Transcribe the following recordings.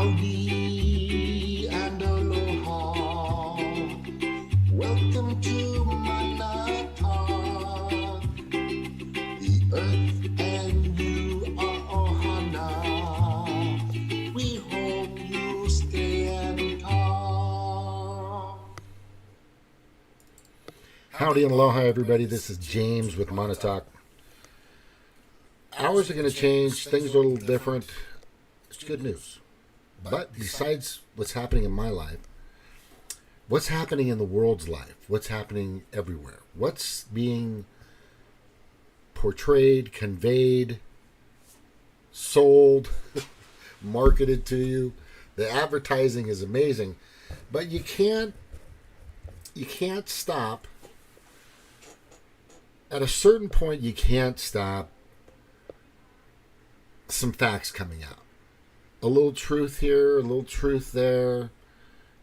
Howdy and aloha. Welcome to Manata. The earth and you are ohana. We hope you stay and talk. Howdy and aloha, everybody. This is James with Montauk. Hours are going to change. Things are a little different. It's good news. But besides what's happening in my life, what's happening in the world's life? What's happening everywhere? What's being portrayed, conveyed, sold, marketed to you? The advertising is amazing, but you can't stop. At a certain point, you can't stop some facts coming out. A little truth here, a little truth there.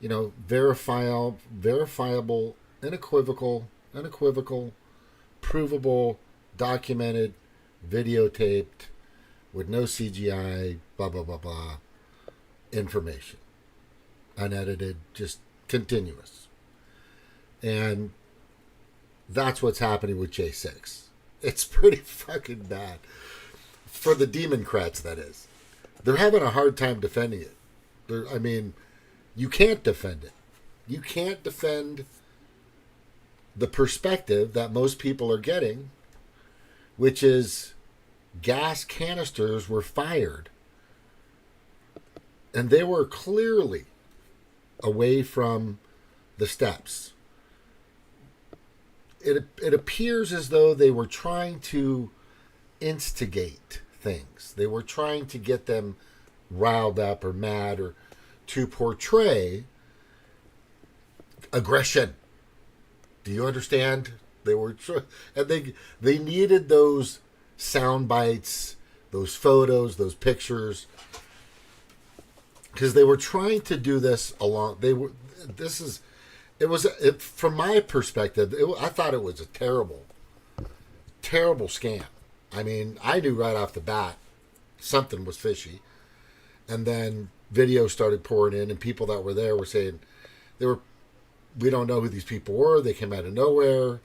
You know, verifiable, unequivocal, provable, documented, videotaped, with no CGI, blah, blah, blah, blah, information. Unedited, just continuous. And that's what's happening with J6. It's pretty fucking bad. For the Democrats, that is. They're having a hard time defending it. You can't defend it. You can't defend the perspective that most people are getting, which is gas canisters were fired. And they were clearly away from the steps. It appears as though they were trying to instigate things. They were trying to get them riled up or mad or to portray aggression. Do you understand? And they needed those sound bites, those photos, those pictures, because they were trying to do this along. From my perspective, I thought it was a terrible, terrible scam. I mean, I knew right off the bat something was fishy. And then videos started pouring in, and people that were there were saying, we don't know who these people were. They came out of nowhere.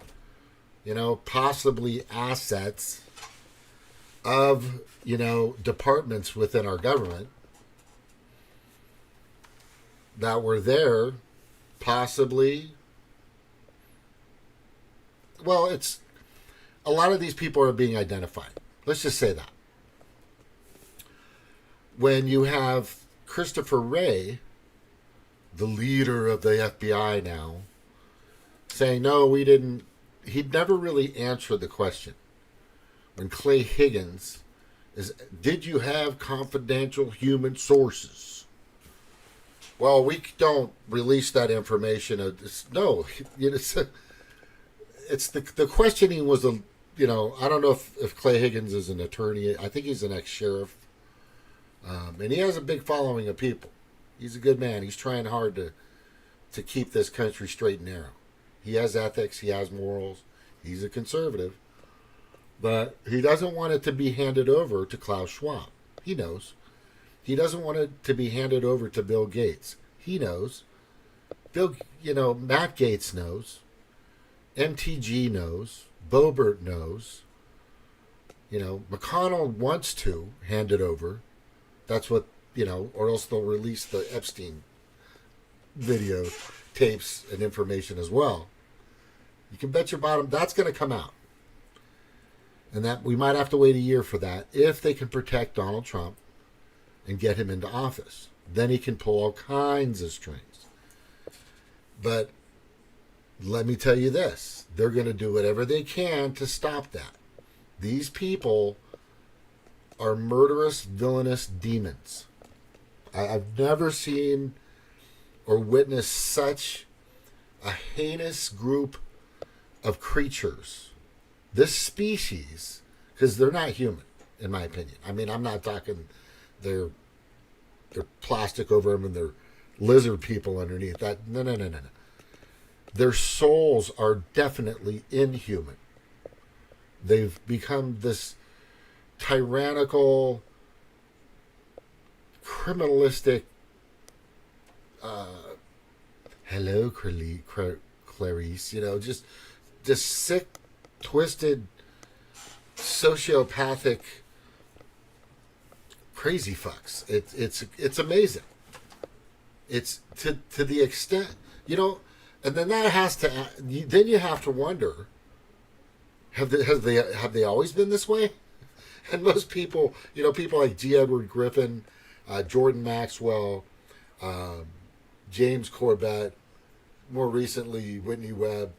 You know, possibly assets of, departments within our government that were there, possibly. Well, a lot of these people are being identified. Let's just say that. When you have Christopher Wray, the leader of the FBI now, saying, no, we didn't, he'd never really answered the question. When Clay Higgins did you have confidential human sources? Well, we don't release that information. No, it's the questioning was I don't know if Clay Higgins is an attorney. I think he's an ex-sheriff. And he has a big following of people. He's a good man. He's trying hard to keep this country straight and narrow. He has ethics. He has morals. He's a conservative. But he doesn't want it to be handed over to Klaus Schwab. He knows. He doesn't want it to be handed over to Bill Gates. He knows. Matt Gates knows. MTG knows. Boebert knows. McConnell wants to hand it over. That's what, or else they'll release the Epstein video tapes and information as well. You can bet your bottom that's going to come out. And that we might have to wait a year for that if they can protect Donald Trump and get him into office. Then he can pull all kinds of strings. But let me tell you this. They're going to do whatever they can to stop that. These people are murderous, villainous demons. I've never seen or witnessed such a heinous group of creatures. This species, because they're not human, in my opinion. I mean, I'm not talking they're plastic over them and they're lizard people underneath that. No. Their souls are definitely inhuman. They've become this tyrannical, criminalistic hello, Clarice. Just sick, twisted, sociopathic, crazy fucks. It's amazing. It's to the extent, and then that has to. Then you have to wonder: have they always been this way? And most people, people like G. Edward Griffin, Jordan Maxwell, James Corbett, more recently Whitney Webb,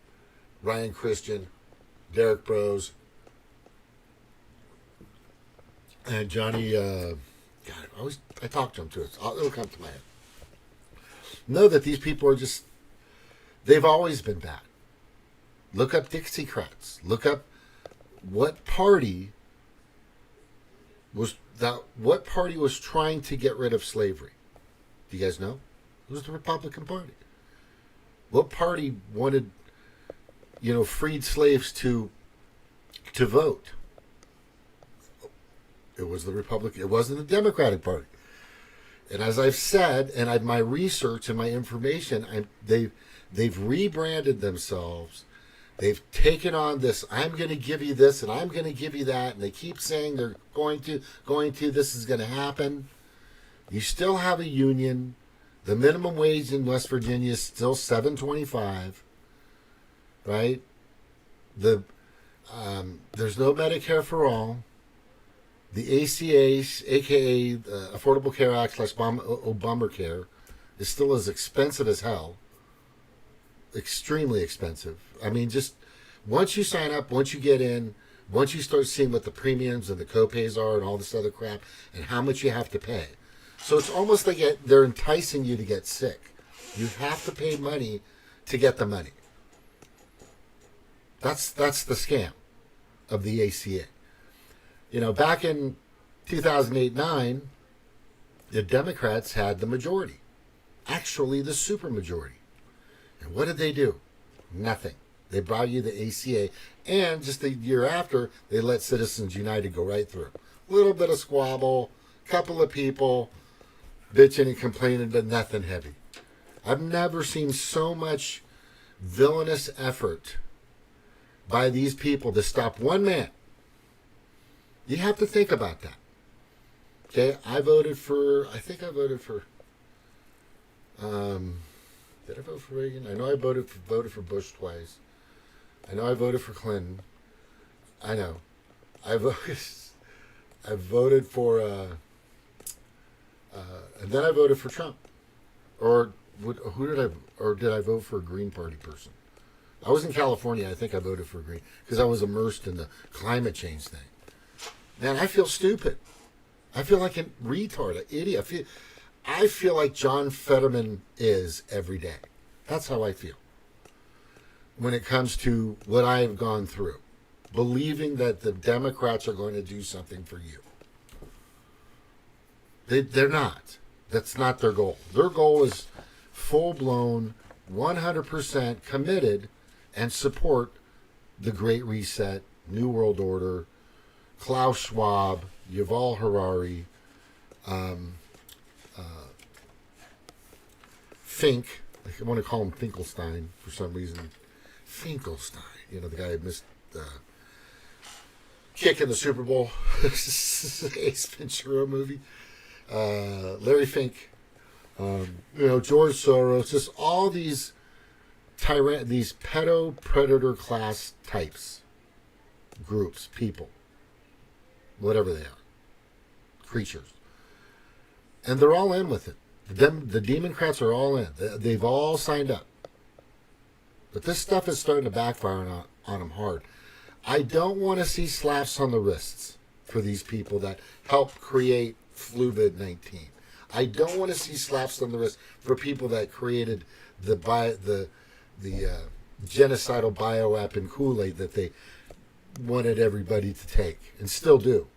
Ryan Christian, Derek Bros, and Johnny. God, I talk to him too. It'll come to my head. Know that these people are they've always been bad. Look up Dixiecrats. Look up what party was trying to get rid of slavery. Do you guys know? It was the Republican Party. What party wanted, freed slaves to vote? It was the Republican. It wasn't the Democratic Party. And as I've said, and my research and my information, they've rebranded themselves. They've taken on this, I'm going to give you this and I'm going to give you that. And they keep saying they're going to, this is going to happen. You still have a union. The minimum wage in West Virginia is still $7.25, right? There's no Medicare for all. The ACA, aka Affordable Care Act / Obamacare, is still as expensive as hell. Extremely expensive. I mean, just once you sign up, once you get in, once you start seeing what the premiums and the copays are and all this other crap and how much you have to pay. So it's almost like they're enticing you to get sick. You have to pay money to get the money. That's the scam of the ACA. Back in 2008-9, the Democrats had the majority. Actually, the supermajority. And what did they do? Nothing. They brought you the ACA, and just the year after, they let Citizens United go right through. A little bit of squabble, couple of people bitching and complaining, but nothing heavy. I've never seen so much villainous effort by these people to stop one man. You have to think about that. Okay, I think I voted for, did I vote for Reagan? I know I voted for Bush twice. I know I voted for Clinton. I know. I voted for, and then I voted for Trump. Or did I vote for a Green Party person? I was in California. I think I voted for Green because I was immersed in the climate change thing. Man, I feel stupid. I feel like a retard, an idiot. I feel like John Fetterman is every day. That's how I feel. When it comes to what I've gone through. Believing that the Democrats are going to do something for you. They're not. That's not their goal. Their goal is full-blown, 100% committed and support the Great Reset, New World Order, Klaus Schwab, Yuval Harari, Fink. I want to call him Finkelstein for some reason. Finkelstein, the guy who missed kick in the Super Bowl. Ace Ventura movie. Larry Fink. George Soros. Just all these these Pedo Predator Class types, groups, people. Whatever they are, creatures, and they're all in with it. The Democrats are all in. They've all signed up. But this stuff is starting to backfire on them hard. I don't want to see slaps on the wrists for these people that helped create Fluvid-19. I don't want to see slaps on the wrist for people that created the genocidal bioweapon Kool-Aid that they wanted everybody to take and still do.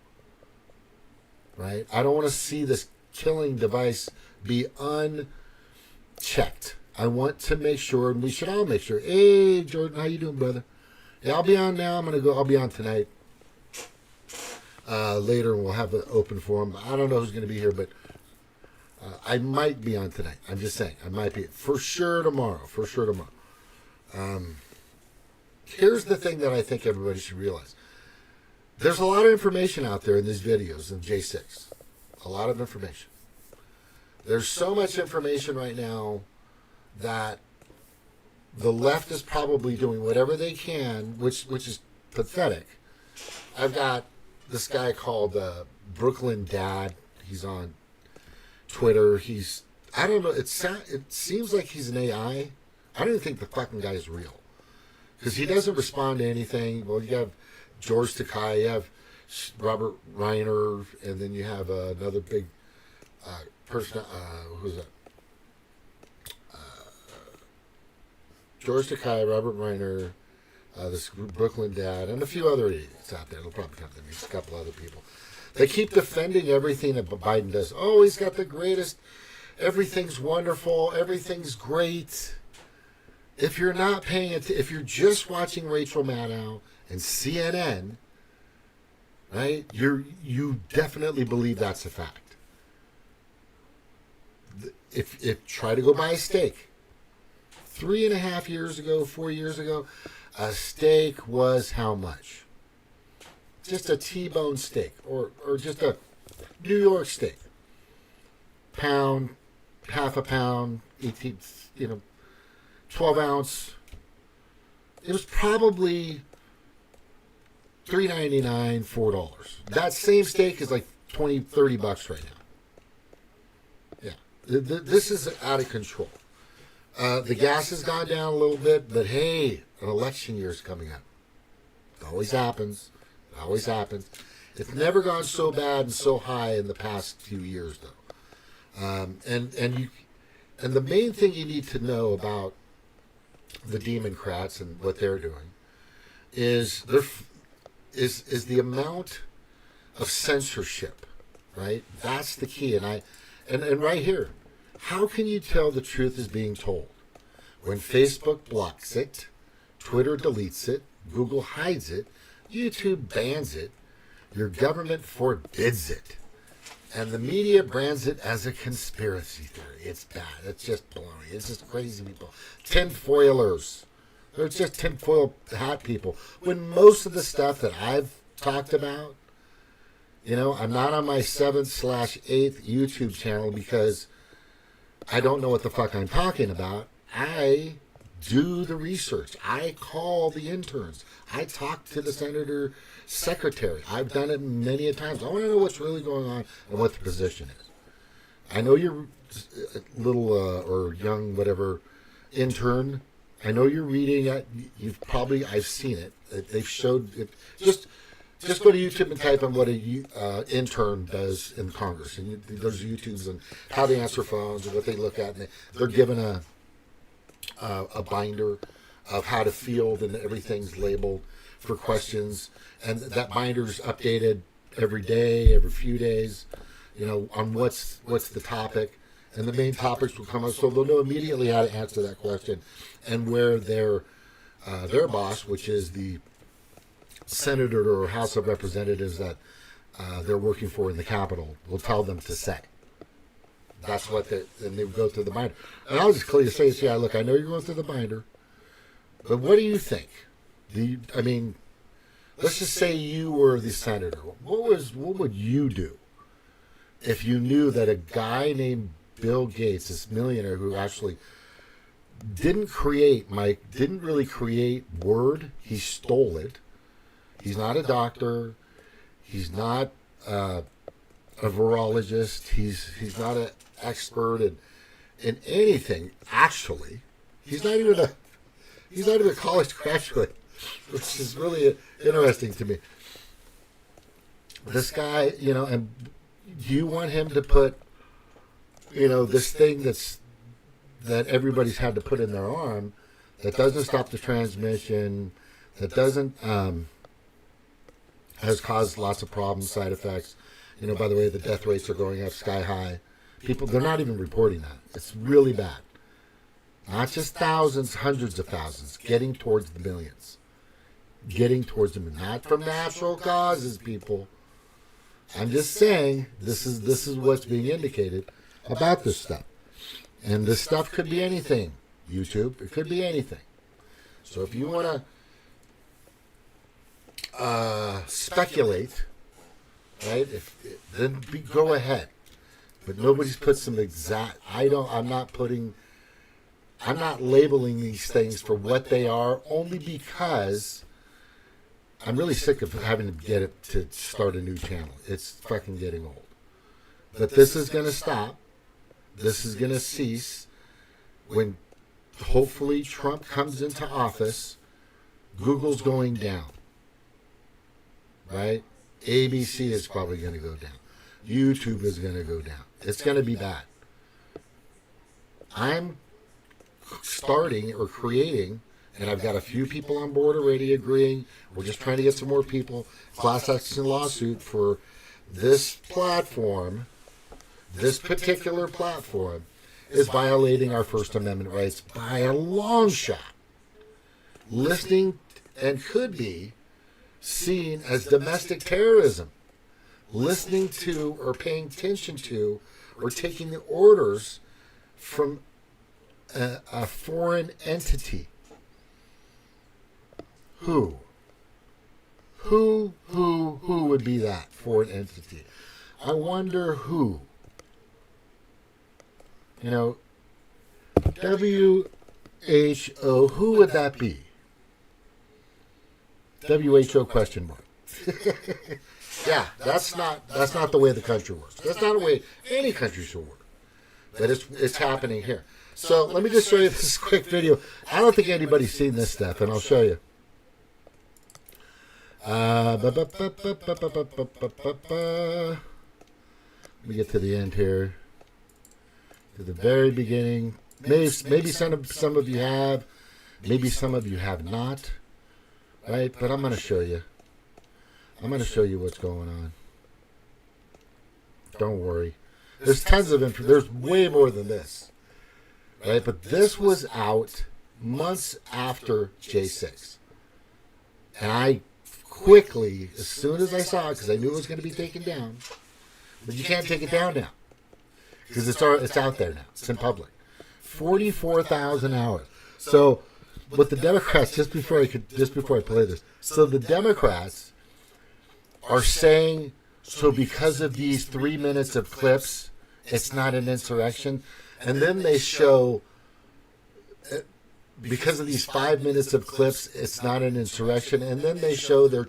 Right? I don't want to see this killing device be unchecked. I want to make sure, and we should all make sure. Hey, Jordan, how you doing, brother? Yeah, I'll be on now. I'll be on tonight. Later, we'll have an open forum. I don't know who's going to be here, but I might be on tonight. I'm just saying. I might be. For sure tomorrow. For sure tomorrow. Here's the thing that I think everybody should realize. There's a lot of information out there in these videos in J6. A lot of information. There's so much information right now that the left is probably doing whatever they can, which is pathetic. I've got this guy called Brooklyn Dad. He's on Twitter. I don't know. It seems like he's an AI. I don't even think the fucking guy is real because he doesn't respond to anything. Well, you have George Takei, you have Robert Reiner, and then you have another big person. Who's that? George Takei, Robert Reiner, this Brooklyn Dad, and a few other idiots out there. They'll probably come to me. Just a couple other people. They keep defending everything that Biden does. Oh, he's got the greatest. Everything's wonderful. Everything's great. If you're not paying attention, if you're just watching Rachel Maddow and CNN, right? You definitely believe that's a fact. If try to go buy a steak. 3.5 years ago, 4 years ago, a steak was how much? Just a T-bone steak, or just a New York steak. Pound, half a pound, 18, 12 ounce. It was probably $3.99, $4. That same steak is like $20, $30 right now. Yeah, this is out of control. The gas has gone down a little bit, but hey, an election year is coming up. It always happens. It always happens. It's never gone so bad and so high in the past few years, though. And the main thing you need to know about the Democrats and what they're doing is the amount of censorship, right? That's the key. And right here, how can you tell the truth is being told when Facebook blocks it, Twitter deletes it, Google hides it, YouTube bans it, your government forbids it, and the media brands it as a conspiracy theory? It's bad. It's just baloney. It's just crazy people. Tinfoilers. They're just tinfoil hat people. When most of the stuff that I've talked about, I'm not on my 7/8 YouTube channel because I don't know what the fuck I'm talking about. I do the research. I call the interns. I talk to the senator secretary. I've done it many a times. I want to know what's really going on and what the position is. I know you're little or young, whatever, intern. I know you're reading it. I've seen it. They've showed it. Just go to YouTube and type in what a intern does in Congress. And there's YouTubes and how they answer phones and what they look at. And they're given a binder of how to field, and everything's labeled for questions. And that binder's updated every day, every few days, on what's the topic. And the main topics will come up, so they'll know immediately how to answer that question and where their boss, which is the senator or House of Representatives that they're working for in the Capitol, will tell them to say. That's what and they go through the binder. And I'll just clearly say, yeah, look, I know you're going through the binder, but what do you think? Let's just say you were the senator. What would you do if you knew that a guy named Bill Gates, this millionaire who actually didn't really create Word, he stole it. He's not a doctor. He's not a virologist. He's not an expert in anything. Actually, he's not even a college graduate, which is really interesting to me. This guy, and do you want him to put, this thing that everybody's had to put in their arm that doesn't stop the transmission, that doesn't has caused lots of problems, side effects. By the way, the death rates are going up sky high. People, they're not even reporting that. It's really bad. Not just thousands, hundreds of thousands, getting towards the millions. Getting towards them, not from natural causes, people. I'm just saying, this is what's being indicated. about this stuff. And this stuff could be anything. YouTube, it could be anything. So if you want to speculate, right? Go ahead. But nobody's put some exact. I'm not labeling these things for what they are, only because I'm really sick of having to get it to start a new channel. It's fucking getting old. But this is going to stop. This is going to cease when hopefully Trump comes into office. Google's going down. Right? ABC is probably going to go down. YouTube is going to go down. It's going to be bad. I'm starting or creating, and I've got a few people on board already agreeing. We're just trying to get some more people. Class action lawsuit for this platform. This particular platform is violating our First Amendment rights by a long shot. Listening and could be seen as domestic terrorism. Listening to or paying attention to or taking the orders from a foreign entity. Who would be that foreign entity? I wonder who. You know, WHO, who would that be? WHO question mark. Yeah, that's not the way the country works. That's not the way any country should work. But it's happening here. So let me just show you this quick video. I don't think anybody's seen this stuff, and I'll show you. Let me get to the end here. To the very beginning. Maybe some of you have. Maybe some of you have not. Right? But I'm going to show you. I'm going to show you what's going on. Don't worry. There's tons of info. There's way more than this. Right? But this was out months after J6. And I quickly, as soon as I saw it, because I knew it was going to be taken down, but you can't take it down now. Because it's out there now. It's in public. 44,000 hours. So, with the Democrats, just before I play this, so the Democrats are saying, so because of these 3 minutes of clips, it's not an insurrection. And then they show, because of these 5 minutes of clips, it's not an insurrection. And then they show their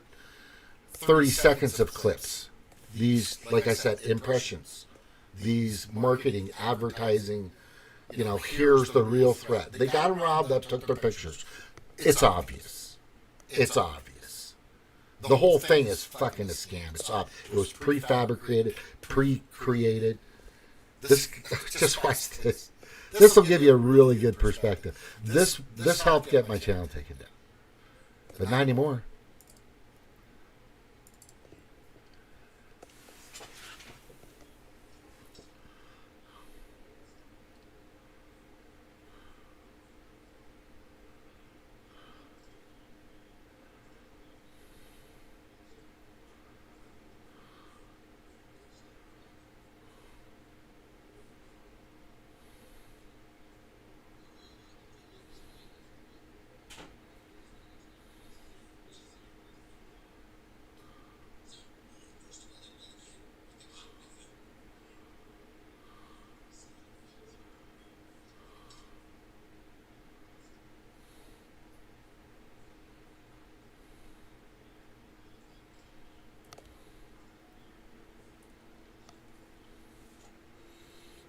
30 seconds of clips. These, like I said, impressions. These marketing, advertising, here's the real threat. They got them robbed up, took their pictures. It's obvious. It's obvious. The whole thing is fucking a scam. It's obvious. It was prefabricated, pre-created. Just watch this. This will give you a really good perspective. This helped get my channel taken down. But not anymore.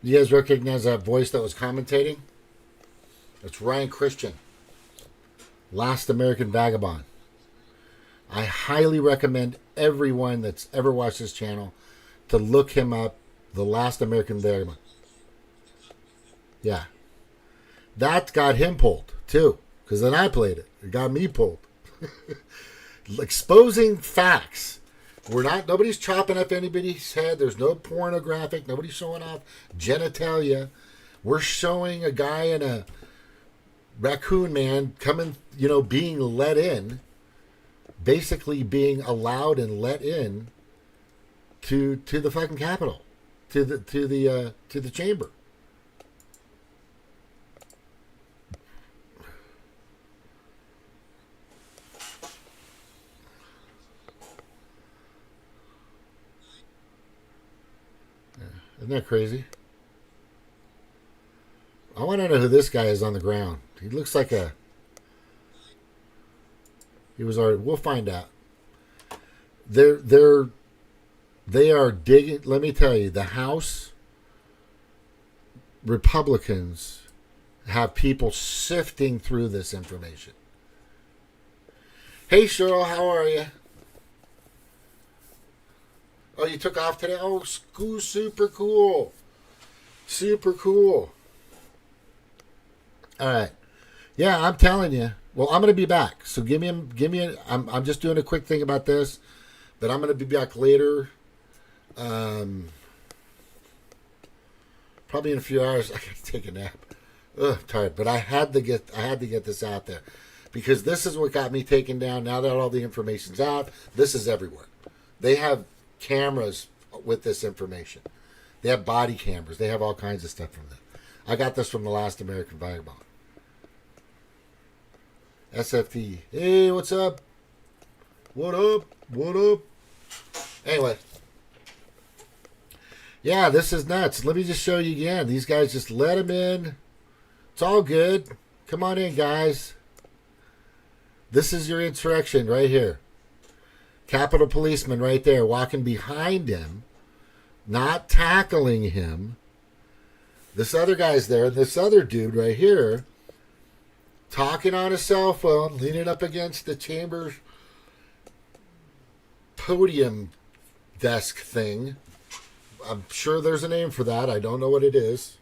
You guys recognize that voice that was commentating? It's Ryan Christian, Last American Vagabond. I highly recommend everyone that's ever watched this channel to look him up, The Last American Vagabond. Yeah. That got him pulled, too, because then I played it. It got me pulled. Exposing facts. Nobody's chopping up anybody's head. There's no pornographic. Nobody's showing off genitalia. We're showing a guy in a raccoon man coming, being let in, basically being allowed and let in to the fucking Capitol, the chamber. Isn't that crazy? I want to know who this guy is on the ground. He looks like a... He was already... We'll find out. They are digging... Let me tell you, the House Republicans have people sifting through this information. Hey, Cheryl, how are you? Oh, you took off today? Oh, super cool. Super cool. All right. Yeah, I'm telling you. Well, I'm going to be back. So I'm just doing a quick thing about this, but I'm going to be back later. Probably in a few hours. I got to take a nap. Ugh, tired. But I had to get this out there because this is what got me taken down. Now that all the information's out, this is everywhere. They have cameras with this information. They have body cameras. They have all kinds of stuff from them. I got this from the Last American Vagabond. SFT. Hey, what's up? What up? What up? Anyway. Yeah, this is nuts. Let me just show you again. These guys just let them in. It's all good. Come on in, guys. This is your insurrection right here. Capitol policeman right there walking behind him, not tackling him. This other guy's there. This other dude right here talking on a cell phone, leaning up against the chamber podium desk thing. I'm sure there's a name for that. I don't know what it is.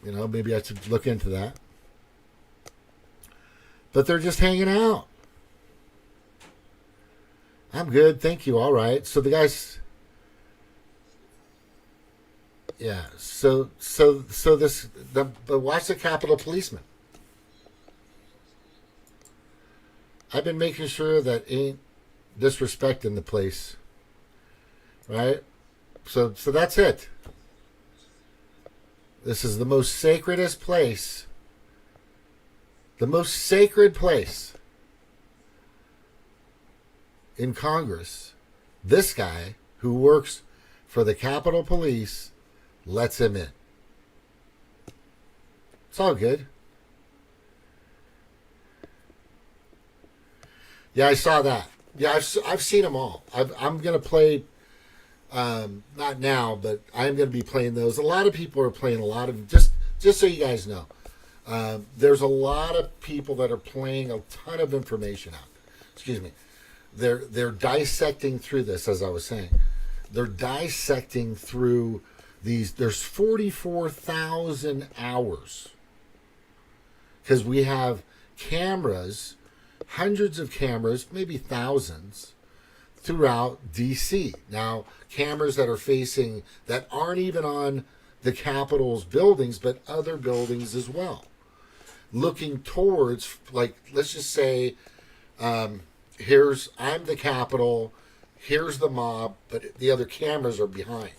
You know, maybe I should look into that. But they're just hanging out. I'm good, thank you. All right. So the guys, yeah. So this watch the Capitol policeman. I've been making sure that ain't disrespecting the place, right? So that's it. This is the most sacredest place. The most sacred place in Congress. This guy who works for the Capitol Police lets him in. It's all good. Yeah, I saw that. Yeah, I've seen them all. I'm going to play, not now, but I'm going to be playing those. A lot of people are playing a lot of, just so you guys know, there's a lot of people that are playing a ton of information out. Excuse me. They're dissecting through this, as I was saying. They're dissecting through these. There's 44,000 hours. Because we have cameras, hundreds of cameras, maybe thousands, throughout D.C. Now, cameras that are facing, that aren't even on the Capitol's buildings, but other buildings as well. Looking towards, like, let's just say, I'm the Capitol, here's the mob, but the other cameras are behind.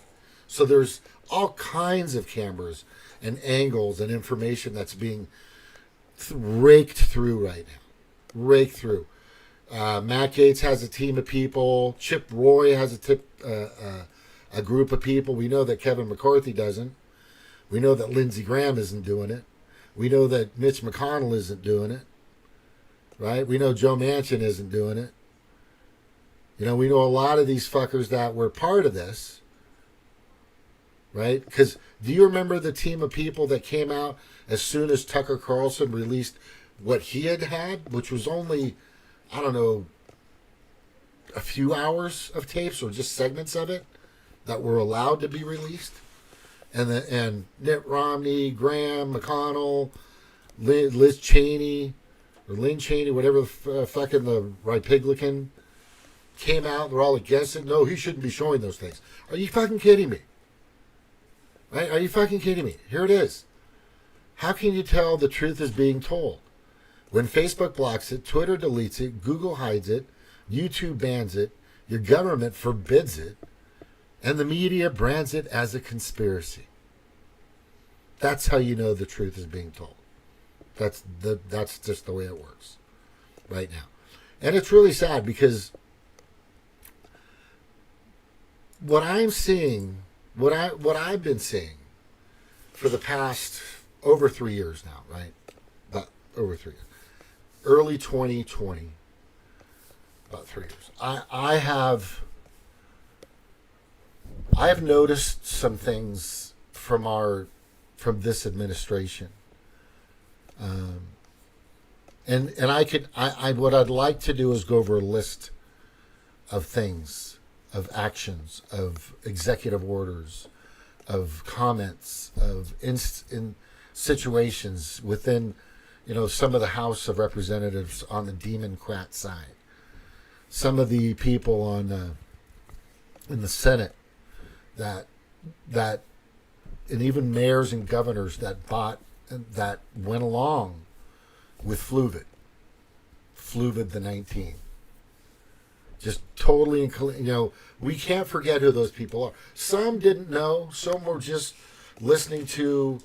So there's all kinds of cameras and angles and information that's being raked through right now. Raked through. Matt Gaetz has a team of people. Chip Roy has a group of people. We know that Kevin McCarthy doesn't. We know that Lindsey Graham isn't doing it. We know that Mitch McConnell isn't doing it. Right? We know Joe Manchin isn't doing it. You know, we know a lot of these fuckers that were part of this. Right? Because do you remember the team of people that came out as soon as Tucker Carlson released what he had, which was only, I don't know, a few hours of tapes or just segments of it that were allowed to be released? And Mitt Romney, Graham, McConnell, Liz Cheney, or Lynn Cheney, whatever the fucking the Republican came out. They're all against it. No, he shouldn't be showing those things. Are you fucking kidding me? Right? Are you fucking kidding me? Here it is. How can you tell the truth is being told? When Facebook blocks it, Twitter deletes it, Google hides it, YouTube bans it, your government forbids it, And the media brands it as a conspiracy. That's how you know the truth is being told. That's just the way it works right now. And it's really sad because what I'm seeing, what I've been seeing for the past over 3 years now, right? About over 3 years. Early 2020, about 3 years. I have noticed some things from this administration. And what I'd like to do is go over a list of things, of actions, of executive orders, of comments, of in situations within, some of the House of Representatives on the Democrat side, some of the people on in the Senate that and even mayors and governors that went along with Fluvid the 19. Just totally, we can't forget who those people are. Some didn't know. Some were just listening to,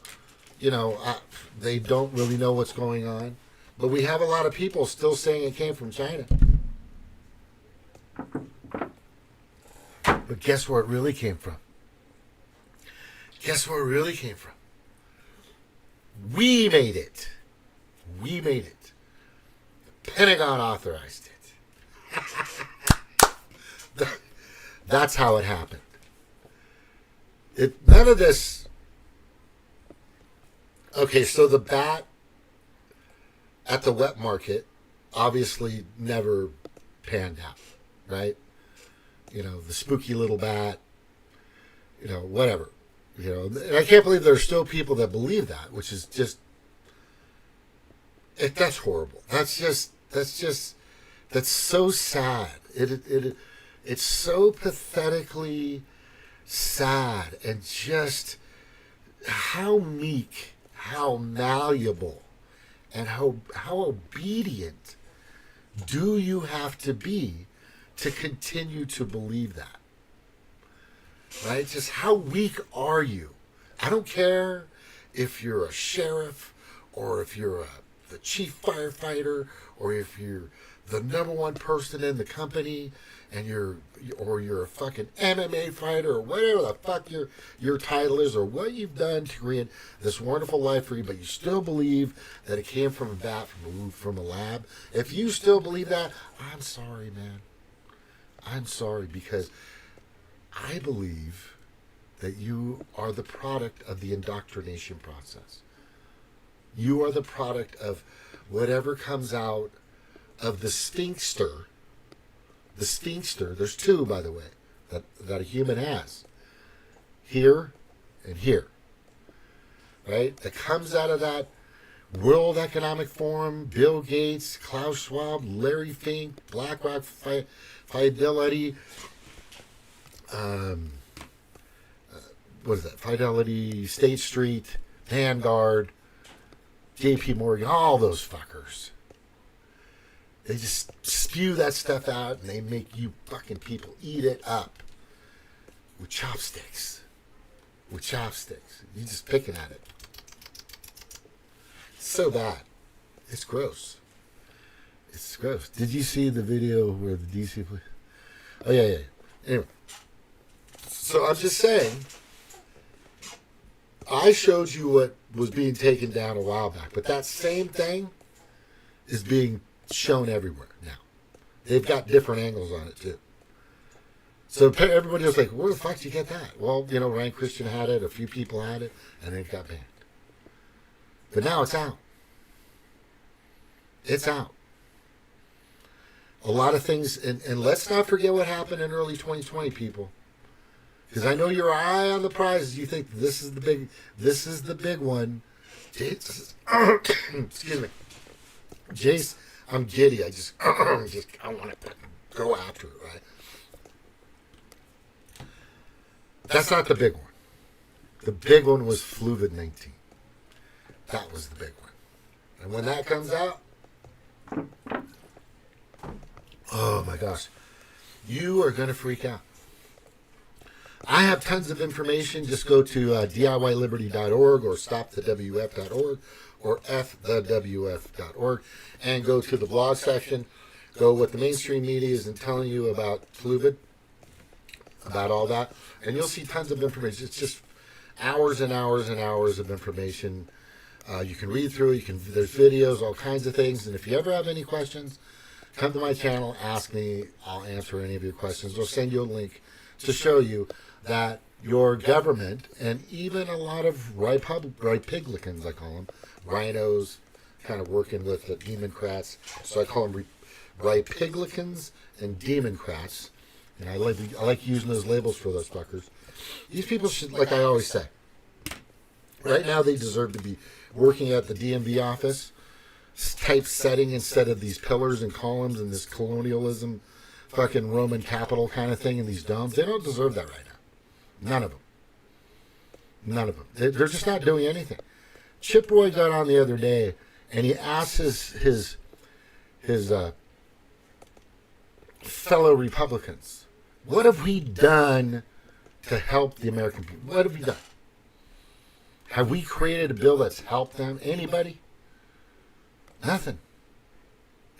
they don't really know what's going on. But we have a lot of people still saying it came from China. But guess where it really came from? Guess where it really came from? We made it. We made it. The Pentagon authorized it. That's how it happened. None of this. Okay, so the bat at the wet market obviously never panned out, right? The spooky little bat, whatever. And I can't believe there's still people that believe that, which is just, that's horrible. That's so sad. It's so pathetically sad, and just how meek, how malleable, and how obedient do you have to be to continue to believe that? Right? Just how weak are you? I don't care if you're a sheriff, or if you're the chief firefighter, or if you're the number one person in the company, and you're a fucking MMA fighter, or whatever the fuck your title is, or what you've done to create this wonderful life for you, but you still believe that it came from a bat, from a lab. If you still believe that, I'm sorry, man. I'm sorry, because I believe that you are the product of the indoctrination process. You are the product of whatever comes out of the sphincter. The sphincter, there's two, by the way, that a human has. Here and here. Right? That comes out of that World Economic Forum, Bill Gates, Klaus Schwab, Larry Fink, BlackRock, Fidelity, what is that? Fidelity, State Street, Vanguard, JP Morgan, all those fuckers. They just spew that stuff out, and they make you fucking people eat it up with chopsticks. With chopsticks. You're just picking at it. It's so bad. It's gross. It's gross. Did you see the video where the DC police? Oh, yeah. Anyway. So I'm just saying, I showed you what was being taken down a while back, but that same thing is being shown everywhere now. They've got different angles on it too. So everybody was like, where the fuck did you get that? Well, Ryan Christian had it, a few people had it, and it got banned. But now it's out. It's out. A lot of things, and let's not forget what happened in early 2020, people. Because I know you're eye on the prize. You think this is the big one. Excuse me. Jace, I'm giddy. I want to go after it, right? That's not the big one. The big one was Fluvid-19. That was the big one. And when that comes out, oh my gosh, you are going to freak out. I have tons of information. Just go to DIYliberty.org or stopthewf.org or fthewf.org and go to the blog section. Go what the mainstream media isn't telling you about Fluvid, about all that, and you'll see tons of information. It's just hours and hours and hours of information. You can read through. There's videos, all kinds of things. And if you ever have any questions, come to my channel, ask me. I'll answer any of your questions. Or send you a link to show you that your government and even a lot of Republicans, I call them, rhinos, kind of working with the Democrats. So I call them Republicans and Democrats. And I like using those labels for those fuckers. These people should, like I always say, right now they deserve to be working at the DMV office, typesetting instead of these pillars and columns and this colonialism, fucking Roman capital kind of thing in these domes. They don't deserve that right now. None of them. None of them. They're just not doing anything. Chip Roy got on the other day and he asked his fellow Republicans, what have we done to help the American people? What have we done? Have we created a bill that's helped them? Anybody? Nothing.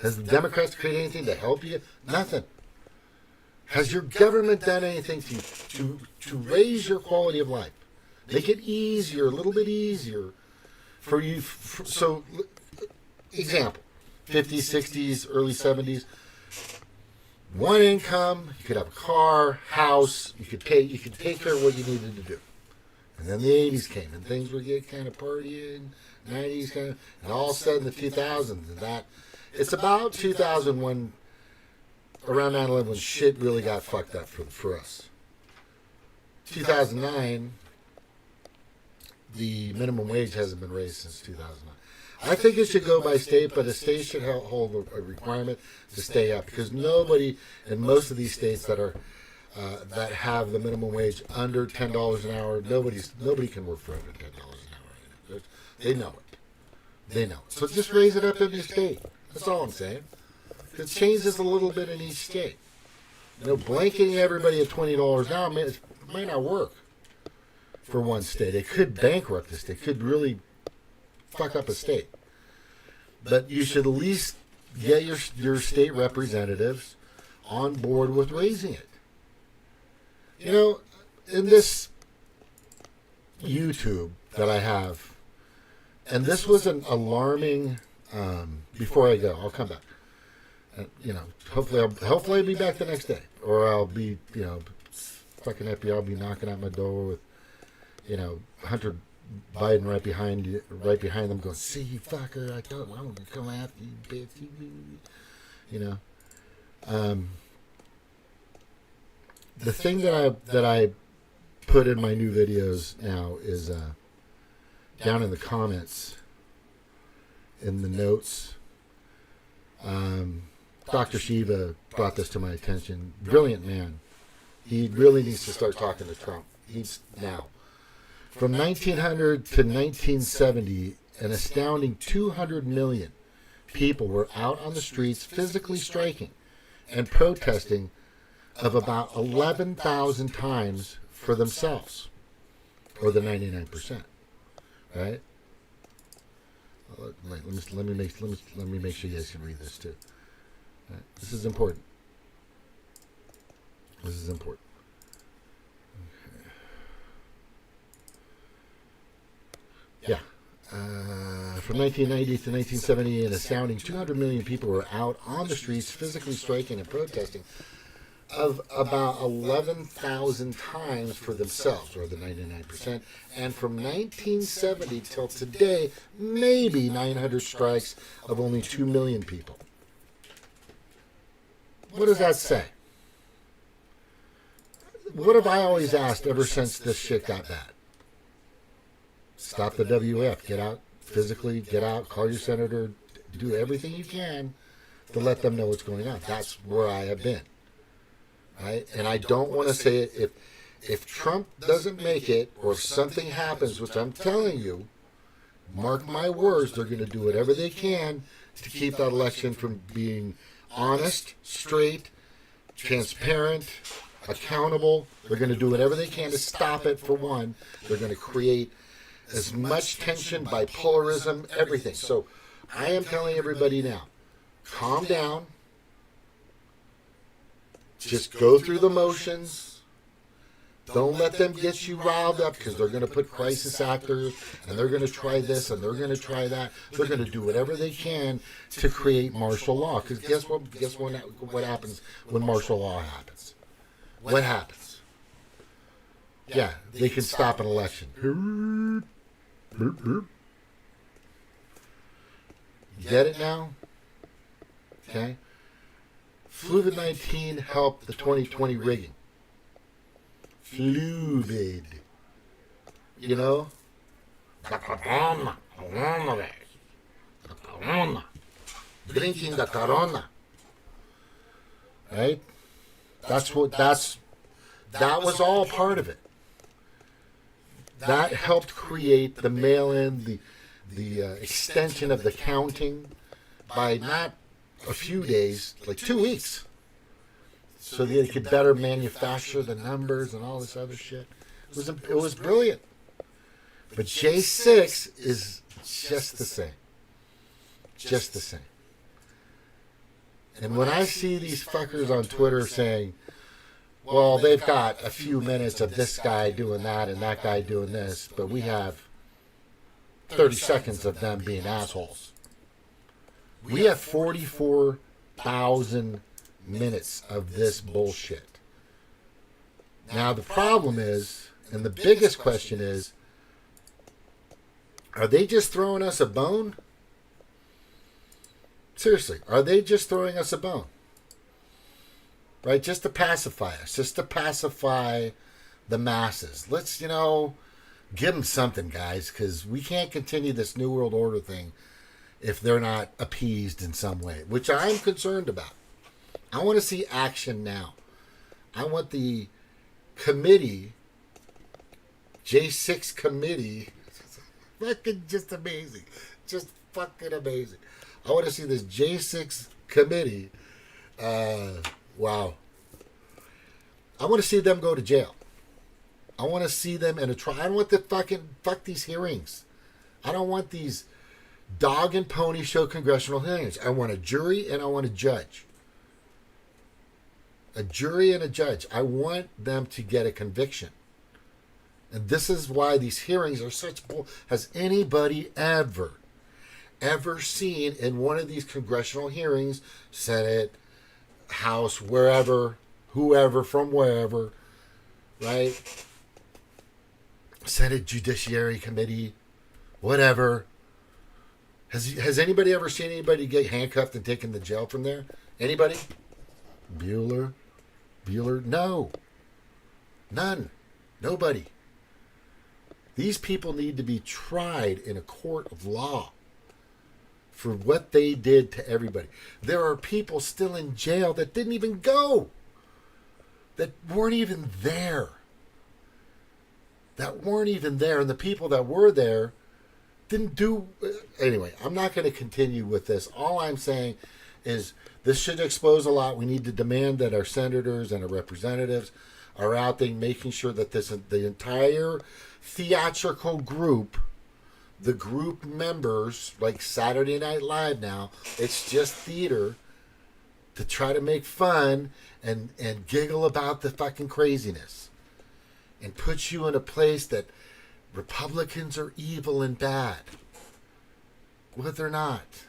Has the Democrats created anything to help you? Nothing. Has your government done anything to raise your quality of life? Make it easier, a little bit easier for you. So, example, 50s, 60s, early 70s. One income, you could have a car, house, you could take care of what you needed to do. And then the 80s came, and things would get kind of partying, 90s kind of, and all of a sudden the 2000s, and that, it's about 2001, around 9/11, when shit really got fucked up for us. 2009, the minimum wage hasn't been raised since 2009. I think it should go by state, but a state should hold a requirement to stay up, because nobody in most of these states that are that have the minimum wage under $10 an hour, nobody can work for under $10 an hour. They know it. They know it. So just raise it up in your state. That's all I'm saying. It changes a little bit in each state. Blanketing everybody at $20 an hour, it might not work for one state. It could bankrupt the state. It could really fuck up a state. But you should at least get your state representatives on board with raising it. In this YouTube that I have, and this was an alarming, before I go, I'll come back. Hopefully I'll be back the next day. Or I'll be, fucking FBI will be knocking at my door with, Hunter Biden right behind them, going, "See you fucker! I'm gonna come after you, bitch!" The thing that I put in my new videos now is down in the comments, in the notes. Dr. Shiva brought this to my attention. Brilliant man. He really needs to start talking to Trump. Now. From 1900 to 1970, an astounding 200 million people were out on the streets physically striking and protesting of about 11,000 times for themselves, or the 99%, right? Let me make sure you guys can read this too. Right. This is important. This is important. Yeah. From 1990 to 1970, an astounding 200 million people were out on the streets physically striking and protesting of about 11,000 times for themselves, or the 99%. And from 1970 till today, maybe 900 strikes of only 2 million people. What does that say? What have I always asked ever since this shit got bad? Stop the WF. Get out physically. Get out. Call your senator. Do everything you can to let them know what's going on. That's where I have been. Right? And I don't want to say it. If Trump doesn't make it, or if something happens, which I'm telling you, mark my words, they're going to do whatever they can to keep that election from being honest, straight, transparent, accountable. They're going to do whatever they can to stop it, for one. They're going to create as much tension, bipolarism, everything. So I am telling everybody now, calm down. Just go through the motions. Don't let them get you riled up, because they're going to put crisis actors, and they're going to try this, and they're going to try that. They're going to do whatever they can to create martial law. Because guess what? What happens when martial law happens? What happens? Yeah, they can stop an election. Get it now? Okay. Fluvid-19 helped the 2020 rigging. Fluvid. You know? The coronavirus. The corona. Drinking the corona. Right? That was all part of it. That helped create the mail-in, the extension of the counting by not a few days, like 2 weeks, so they could better manufacture the numbers and all this other shit. It was brilliant. But J6 is just the same. Just the same. And when I see these fuckers on Twitter saying, well, they've got a few minutes of this guy doing that and that guy doing this, but we have 30 seconds of them being assholes. We have 44,000 minutes of this bullshit. Now, the problem is, and the biggest question is, are they just throwing us a bone? Seriously, are they just throwing us a bone? Right? Just to pacify us, just to pacify the masses. Let's, give them something, guys, because we can't continue this New World Order thing if they're not appeased in some way, which I'm concerned about. I want to see action now. I want the committee, J6 committee, fucking just amazing. Just fucking amazing. I want to see this J6 committee. Wow. I want to see them go to jail. I want to see them in a trial. I don't want the fuck these hearings. I don't want these dog and pony show congressional hearings. I want a jury and I want a judge. A jury and a judge. I want them to get a conviction. And this is why these hearings are such bull. Has anybody ever seen in one of these congressional hearings, Senate, House, wherever, whoever from wherever, right? Senate Judiciary Committee, whatever. Has anybody ever seen anybody get handcuffed and taken to jail from there? Anybody? Bueller? No. None. Nobody. These people need to be tried in a court of law for what they did to everybody. There are people still in jail that didn't even go. That weren't even there. And the people that were there didn't do... Anyway, I'm not going to continue with this. All I'm saying is this should expose a lot. We need to demand that our senators and our representatives are out there making sure that the entire theatrical group, the group members, like Saturday Night Live now, it's just theater to try to make fun and giggle about the fucking craziness and put you in a place that Republicans are evil and bad. Well, they're not.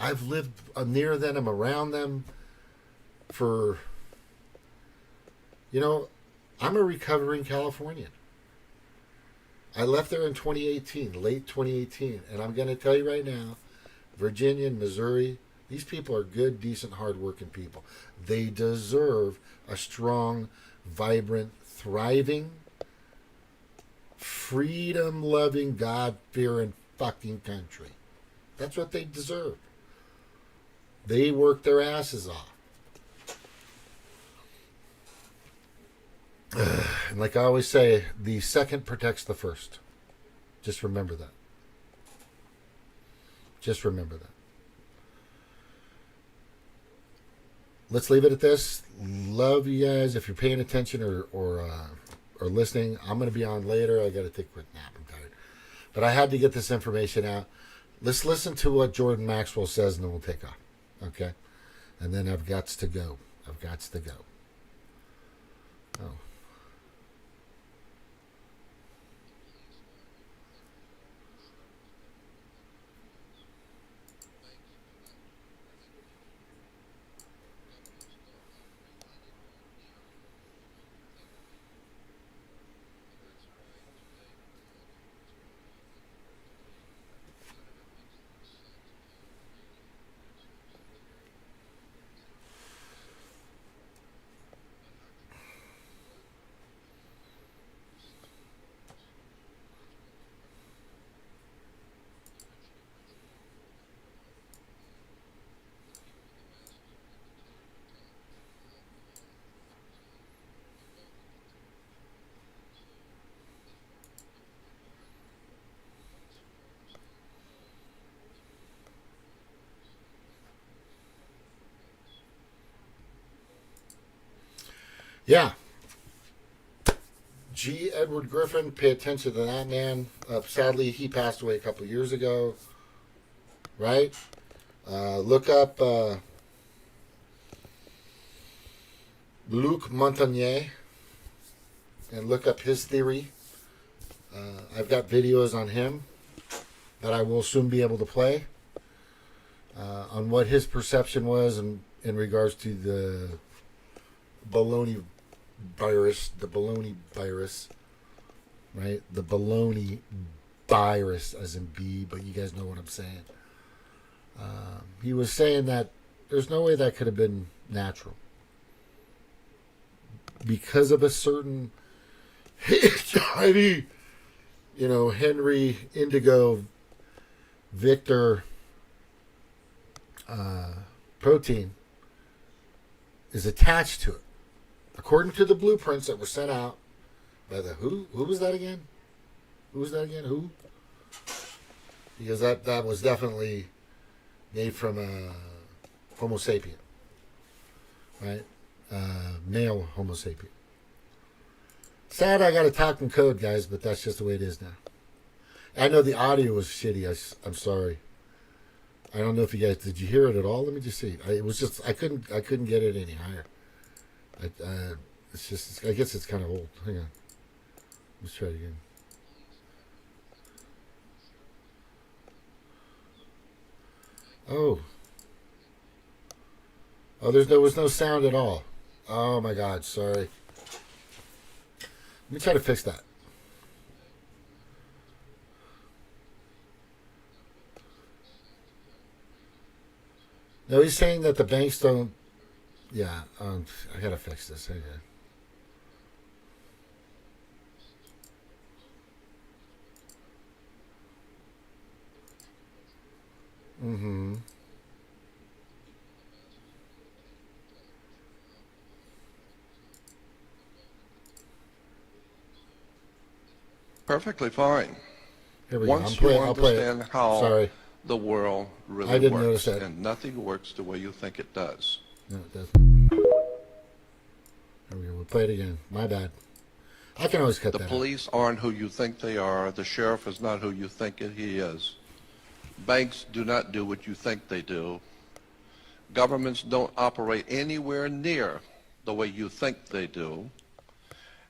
I've lived near them, I'm around them for, I'm a recovering Californian. I left there in 2018, late 2018, and I'm going to tell you right now, Virginia and Missouri, these people are good, decent, hardworking people. They deserve a strong, vibrant, thriving, freedom-loving, God-fearing fucking country. That's what they deserve. They work their asses off. And like I always say, the second protects the first. Just remember that. Just remember that. let's leave it at this. Love you guys. If you're paying attention or listening, I'm going to be on later. I got to take a quick nap. I'm tired. But I had to get this information out. Let's listen to what Jordan Maxwell says, and then we'll take off. Okay? And then I've got to go. I've got to go. Oh. Yeah. G. Edward Griffin, pay attention to that man. Sadly, he passed away a couple of years ago. Right? Look up Luc Montagnier and look up his theory. I've got videos on him that I will soon be able to play on what his perception was in regards to the baloney virus, right? The baloney virus, as in B, but you guys know what I'm saying. He was saying that there's no way that could have been natural because of a certain HIV, Henry Indigo Victor protein is attached to it. According to the blueprints that were sent out by the who was that again? Who? Because that was definitely made from a Homo sapien, right? Male Homo sapien. Sad I got to talk in code, guys, but that's just the way it is now. I know the audio was shitty. I'm sorry. I don't know if you guys did. You hear it at all? Let me just see. It was just I couldn't get it any higher. It's just, I guess it's kind of old. Hang on. Let's try it again. Oh, there was no sound at all. Oh my God, sorry. Let me try to fix that. No, he's saying that the banks don't. Yeah, I gotta fix this. Okay. Mm-hmm. Perfectly fine. Here we go. Once you understand how Sorry. the world I really didn't notice works, that. and nothing works the way you think it does. No, it doesn't. There we go. We'll play it again. My bad. I can always cut The that out. police aren't who you think they are. The sheriff is not who you think he is. Banks do not do what you think they do. Governments don't operate anywhere near the way you think they do.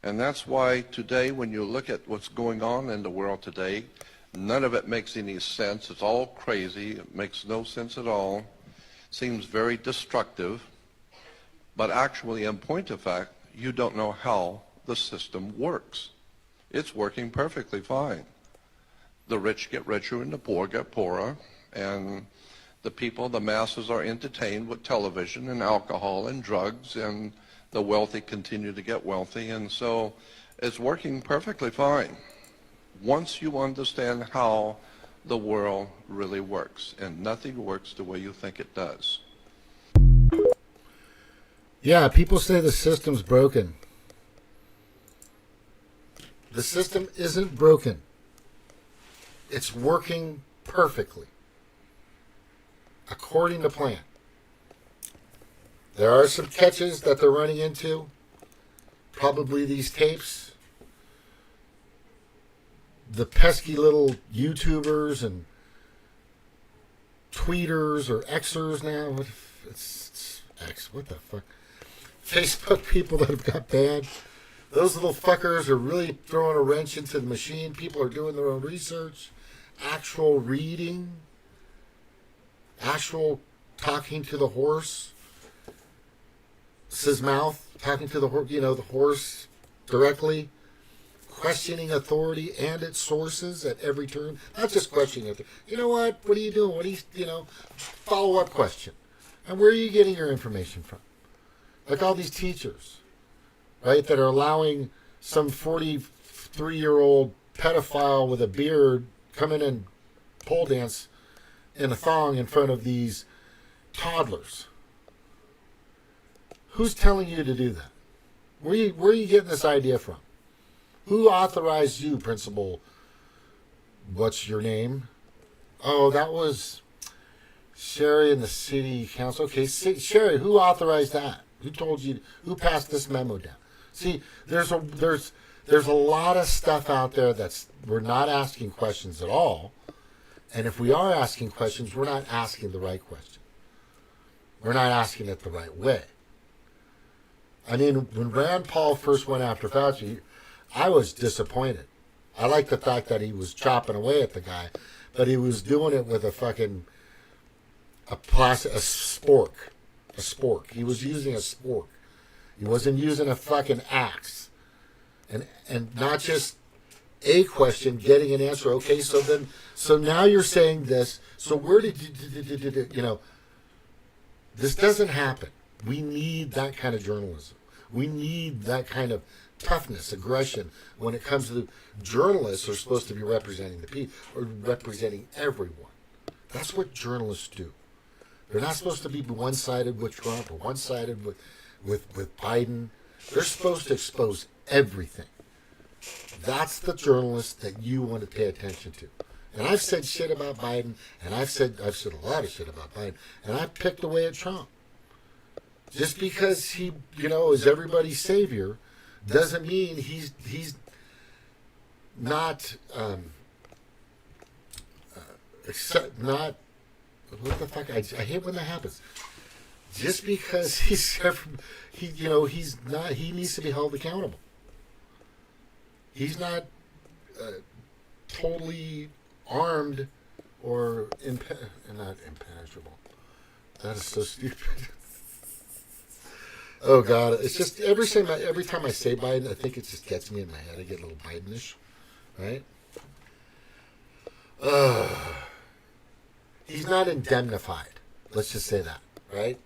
And that's why today, when you look at what's going on in the world today, none of it makes any sense. It's all crazy. It makes no sense at all. Seems very destructive. But actually, in point of fact, you don't know how the system works. It's working perfectly fine. The rich get richer and the poor get poorer. And the people, the masses, are entertained with television and alcohol and drugs, and the wealthy continue to get wealthy. And so it's working perfectly fine once you understand how the world really works, and nothing works the way you think it does. Yeah, people say the system's broken. The system isn't broken. It's working perfectly, according to plan. There are some catches that they're running into. Probably these tapes. The pesky little YouTubers and tweeters or Xers now. It's X. What the fuck? Facebook people that have got banned. Those little fuckers are really throwing a wrench into the machine. People are doing their own research, actual reading, actual talking to the horse. His mouth, talking to the horse, the horse directly, questioning authority and its sources at every turn. Not just questioning it. You know what? What are you doing? What are you, follow-up question. And where are you getting your information from? Like all these teachers, right, that are allowing some 43-year-old pedophile with a beard come in and pole dance in a thong in front of these toddlers. Who's telling you to do that? Where are you getting this idea from? Who authorized you, Principal? What's your name? Oh, that was Sherry and the city council. Okay, Sherry, who authorized that? Who told you? Who passed this memo down? See, there's a lot of stuff out there we're not asking questions at all, and if we are asking questions, we're not asking the right question. We're not asking it the right way. I mean, when Rand Paul first went after Fauci, I was disappointed. I like the fact that he was chopping away at the guy, but he was doing it with a spork. A spork. He was using a spork. He wasn't using a fucking axe. And not just a question, getting an answer. Okay, so now you're saying this. So where did you, this doesn't happen. We need that kind of journalism. We need that kind of toughness, aggression when it comes to the journalists are supposed to be representing the people or representing everyone. That's what journalists do. They're not supposed to be one-sided with Trump or one-sided with Biden. They're supposed to expose everything. That's the journalist that you want to pay attention to. And I've said shit about Biden, and I've said a lot of shit about Biden, and I've picked away at Trump. Just because he, is everybody's savior, doesn't mean he's not not. What the fuck? I hate when that happens. Just because he's not. He needs to be held accountable. He's not totally armed or not impenetrable. That is so stupid. Oh God! It's just every time I say Biden, I think it just gets me in my head. I get a little Bidenish, right? He's not indemnified. Let's just say that, right?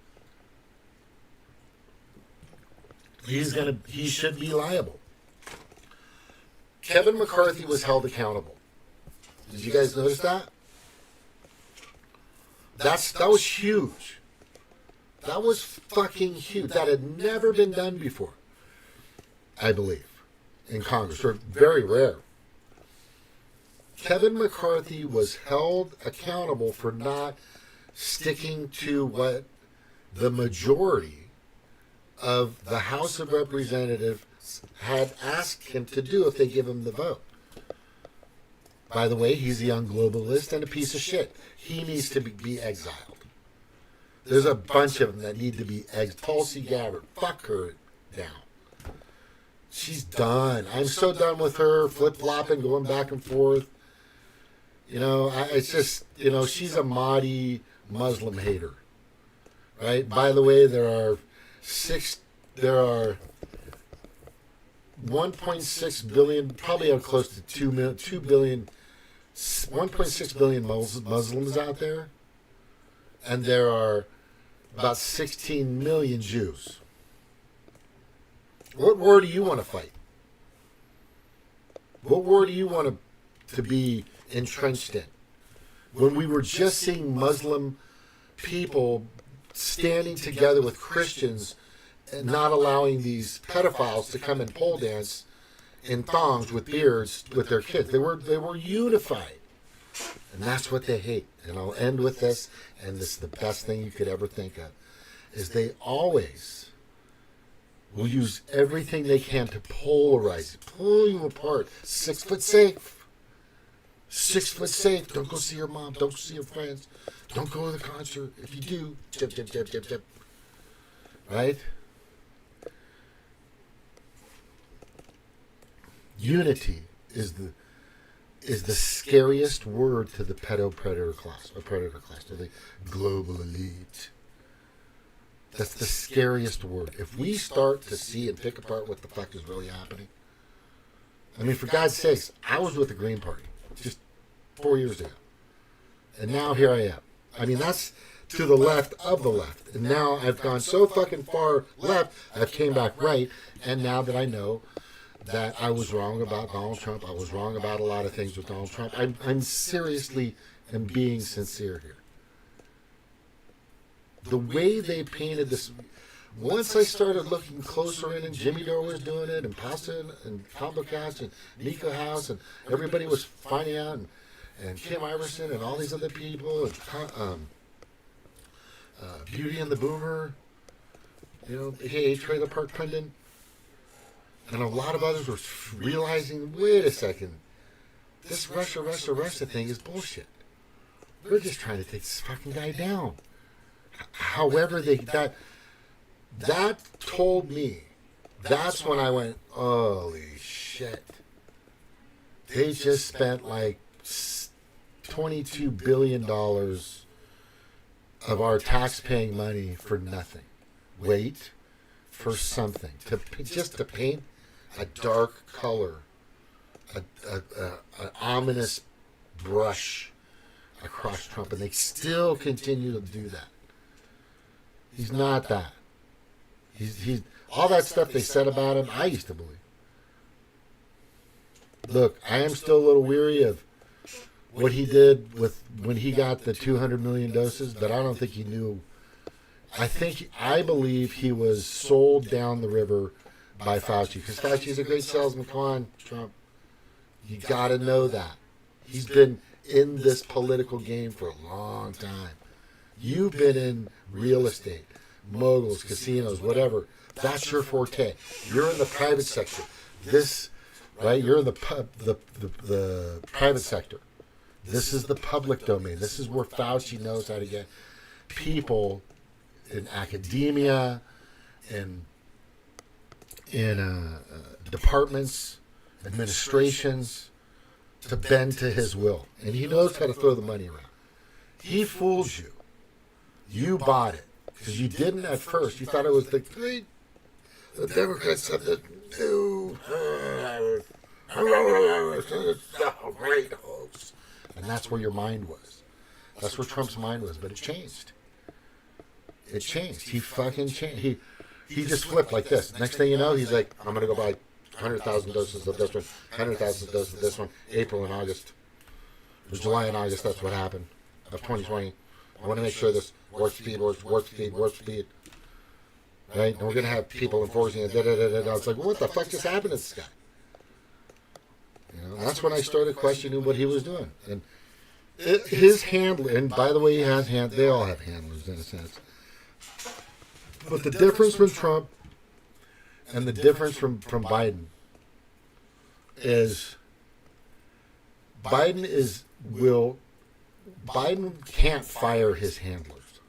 He should be liable. Kevin McCarthy was held accountable. Did you guys notice that? That was huge. That was fucking huge. That had never been done before, I believe, in Congress, or very rare. Kevin McCarthy was held accountable for not sticking to what the majority of the House of Representatives had asked him to do if they give him the vote. By the way, he's a young globalist and a piece of shit. He needs to be exiled. There's a bunch of them that need to be exiled. Tulsi Gabbard, fuck her down. She's done. I'm so done with her flip-flopping, going back and forth. It's just, she's a Mahdi Muslim hater. Right? By the way, there are 1.6 billion, probably close to 2 billion, 1.6 billion Muslims out there. And there are about 16 million Jews. What war do you want to fight? What war do you want to be entrenched in? When we were just seeing Muslim people standing together with Christians and not allowing these pedophiles to come and pole dance in thongs with beards with their kids. They were unified. And that's what they hate. And I'll end with this, and this is the best thing you could ever think of. is they always will use everything they can to polarize it, pull you apart. 6 foot safe. 6 foot safe. Don't go see your mom. Don't see your friends. Don't go to the concert. If you do, jip, jip, jip, jip, jip. Right? Unity is the scariest word to the pedo predator class, or predator class, to the global elite. That's the scariest word. If we start to see and pick apart what the fuck is really happening, I mean, for God's sakes, I was with the Green Party just 4 years ago, and now here I am. I mean, that's to the left of the left, and now I've gone so fucking far left, I've came back right, and now that I know that I was wrong about Donald Trump, I was wrong about a lot of things with Donald Trump. I'm seriously am being sincere here. The way they painted this, once I started looking closer in, and Jimmy Dore was doing it, and Pasta and Combo Cast and Nico House, and everybody was finding out, and Kim Iverson and all these other people, and Beauty and the Boomer, you know, aka Trailer Park Pundit, and a lot of others were realizing, wait a second, this Russia thing is bullshit. We're just trying to take this fucking guy down. However, that told me, that's when I went, holy shit. They just spent like $22 billion of our tax-paying money for nothing. Wait for something. Just to paint a dark color, an ominous brush across Trump, and they still continue to do that. He's not that. He's all that stuff they said about him, I used to believe. Look, I am still a little weary of what he did with when he got the 200 million doses, but I don't think he knew. I believe he was sold down the river by Fauci, because Fauci's a great salesman. Come on, Trump. You got to know that. He's been in this political game for a long time. You've been in real estate, moguls, casinos, whatever. That's your forte. You're in the private sector. Right? You're in the private sector. This is the public domain. This is where Fauci knows how to get people in academia, in departments, administrations, to bend to his will. And he knows how to throw the money around. He fools you. You bought it. Because you didn't at first. You thought it was the Democrats said the new great hoax. And that's where your mind was. That's where Trump's mind was. But it changed. It changed. He fucking changed. He just flipped like this. Next thing you know, he's like, I'm going to go buy 100,000 doses of this one, 100,000 doses of this one, April and August. It was July and August, that's what happened, of 2020. I want to make sure this warp speed. Right? And we're going to have people enforcing it. I was like, well, what the fuck just happened to this guy? You know, that's when I started questioning what he was doing. And his handler, and by the way, he has they all have handlers in a sense. But the difference from Trump and the difference from Biden is Biden can't fire his handlers.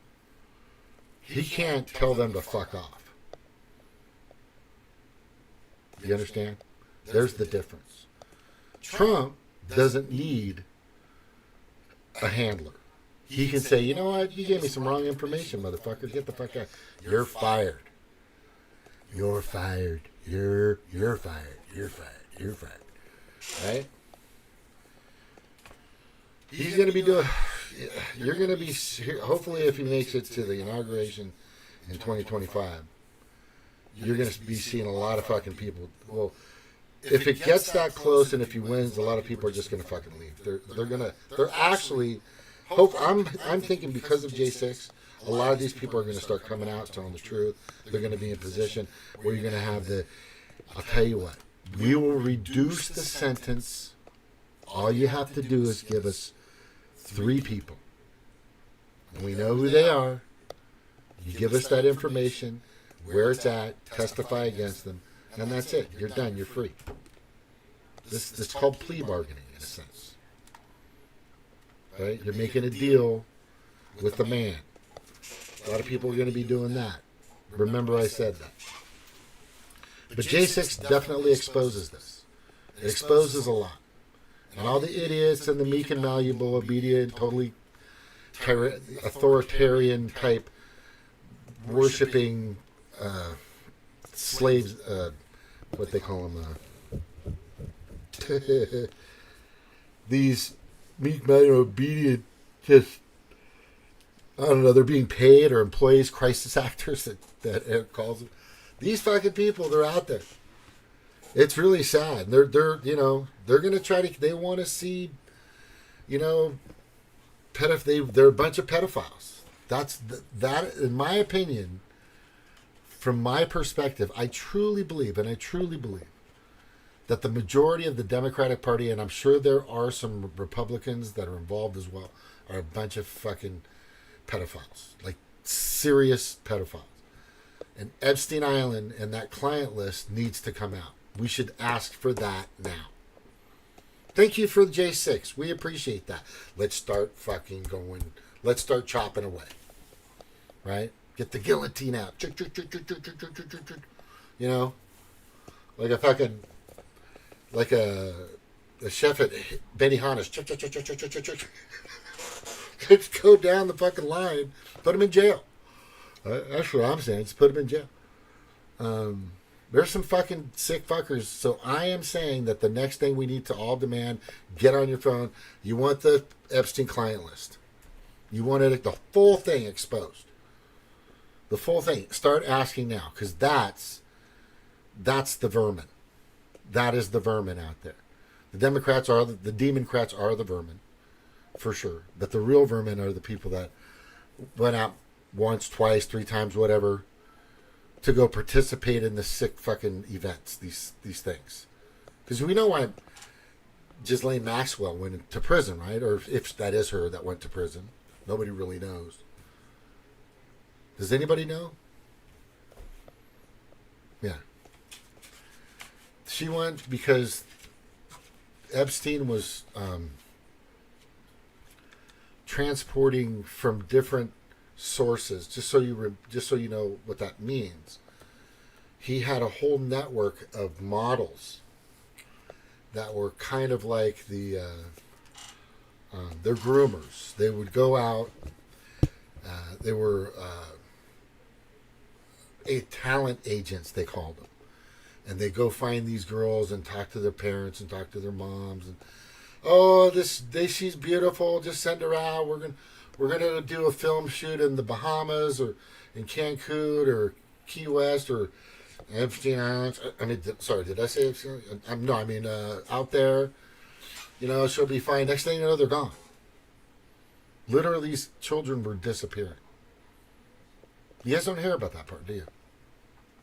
He can't tell them to fuck off. You understand? There's the difference. Trump doesn't need a handler. He can say, you know what? You gave me some wrong information, motherfucker. Get the fuck out. You're fired. You're fired. You're fired. You're fired. You're fired. Right? He's going to be doing... You're going to be... Hopefully, if he makes it to the inauguration in 2025, you're going to be seeing a lot of fucking people. Well, if it gets that close and if he wins, a lot of people are just going to fucking leave. They're actually... I'm thinking because of J6, a lot of these people are going to start coming out, telling the truth. They're going to be in position where you're going to have I'll tell you what, we will reduce the sentence. All you have to do is give us 3 people. And we know who they are. You give us that information, where it's at, testify against them, and that's it. You're done. You're free. This is called plea bargaining in a sense. Right? You're making a deal with the man. A lot of people are going to be doing that. Remember I said that. But J6 definitely exposes this. It exposes a lot. And all the idiots and the meek and malleable, obedient, totally authoritarian type, worshipping slaves, what they call them, these meek, malleable, obedient, just, I don't know, they're being paid, or employees, crisis actors that Eric calls them. These fucking people, they're out there. It's really sad. They're going to try to, they want to see, they're a bunch of pedophiles. That, in my opinion, from my perspective, I truly believe that the majority of the Democratic Party, and I'm sure there are some Republicans that are involved as well, are a bunch of fucking pedophiles. Like, serious pedophiles. And Epstein Island and that client list needs to come out. We should ask for that now. Thank you for the J6. We appreciate that. Let's start fucking going. Let's start chopping away. Right? Get the guillotine out. Like a fucking, like a chef at Benihana's. Let's go down the fucking line. Put him in jail. That's what I'm saying. Just put him in jail. There's some fucking sick fuckers. So I am saying that the next thing we need to all demand, get on your phone. You want the Epstein client list. You want it, the full thing exposed. The full thing. Start asking now, because that's the vermin. That is the vermin out there. The Democrats are the Democrats are the vermin, for sure. But the real vermin are the people that went out once, twice, 3 times, whatever, to go participate in the sick fucking events, these things. Because we know why Ghislaine Maxwell went to prison, right? Or if that is her that went to prison. Nobody really knows. Does anybody know? Yeah. She went because Epstein was transporting from different sources. Just so you know what that means. He had a whole network of models that were kind of like they're groomers. They would go out. They were talent agents, they called them, and they go find these girls and talk to their parents and talk to their moms and she's beautiful. Just send her out. We're gonna do a film shoot in the Bahamas or in Cancun or Key West or Epstein Islands. I mean, sorry, did I say Epstein? No, I mean out there. She'll be fine. Next thing you know, they're gone. Literally, these children were disappearing. You guys don't hear about that part, do you?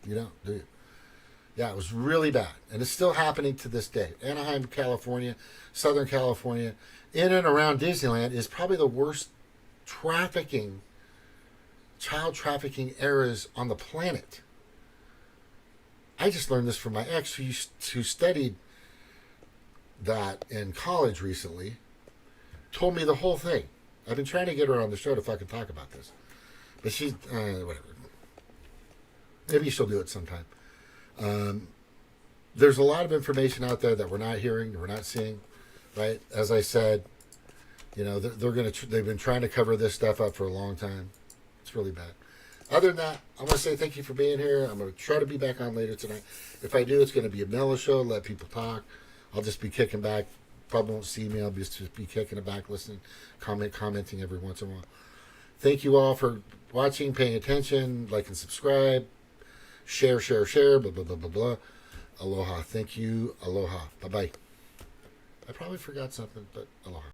You don't, do you? Yeah, it was really bad. And it's still happening to this day. Anaheim, California, Southern California, in and around Disneyland is probably the worst child trafficking areas on the planet. I just learned this from my ex who studied that in college recently, told me the whole thing. I've been trying to get her on the show to fucking talk about this. But she's, whatever. Maybe she'll do it sometime. There's a lot of information out there that we're not hearing, we're not seeing, right? As I said, they've been trying to cover this stuff up for a long time. It's really bad. Other than that, I want to say thank you for being here. I'm going to try to be back on later tonight. If I do, it's going to be a mellow show, let people talk. I'll just be kicking back. Probably won't see me. I'll just be kicking it back, listening, commenting every once in a while. Thank you all for watching, paying attention, like and subscribe, share, blah, blah, blah, blah, blah. Aloha. Thank you. Aloha. Bye-bye. I probably forgot something, but aloha.